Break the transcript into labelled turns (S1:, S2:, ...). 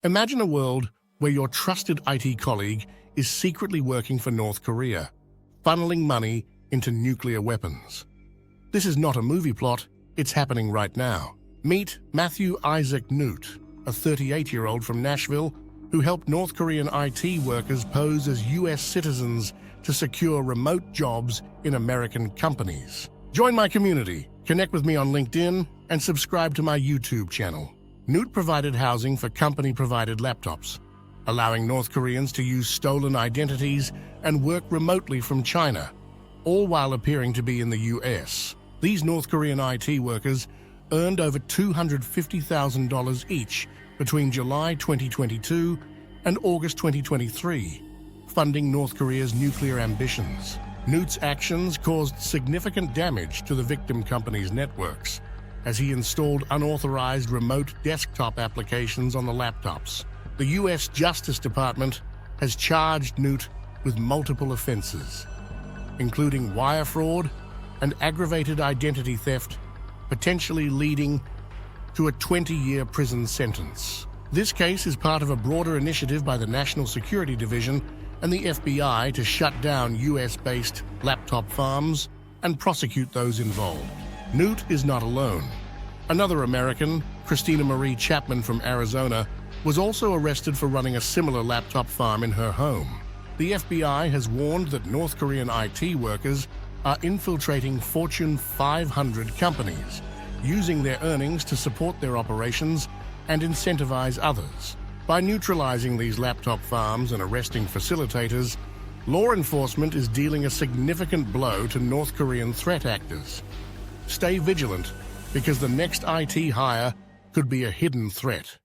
S1: Imagine a world where your trusted IT colleague is secretly working for North Korea, funneling money into nuclear weapons. This is not a movie plot, it's happening right now. Meet Matthew Isaac Newt, a 38-year-old from Nashville who helped North Korean IT workers pose as US citizens to secure remote jobs in American companies. Join my community, connect with me on LinkedIn, and subscribe to my YouTube channel. Newt provided housing for company-provided laptops, allowing North Koreans to use stolen identities and work remotely from China, all while appearing to be in the US. These North Korean IT workers earned over $250,000 each between July 2022 and August 2023, funding North Korea's nuclear ambitions. Newt's actions caused significant damage to the victim company's networks, as he installed unauthorized remote desktop applications on the laptops. The U.S. Justice Department has charged Newt with multiple offenses, including wire fraud and aggravated identity theft, potentially leading to a 20-year prison sentence. This case is part of a broader initiative by the National Security Division and the FBI to shut down U.S.-based laptop farms and prosecute those involved. Newt is not alone. Another American, Christina Marie Chapman from Arizona, was also arrested for running a similar laptop farm in her home. The FBI has warned that North Korean IT workers are infiltrating Fortune 500 companies, using their earnings to support their operations and incentivize others. By neutralizing these laptop farms and arresting facilitators, law enforcement is dealing a significant blow to North Korean threat actors. Stay vigilant, because the next IT hire could be a hidden threat.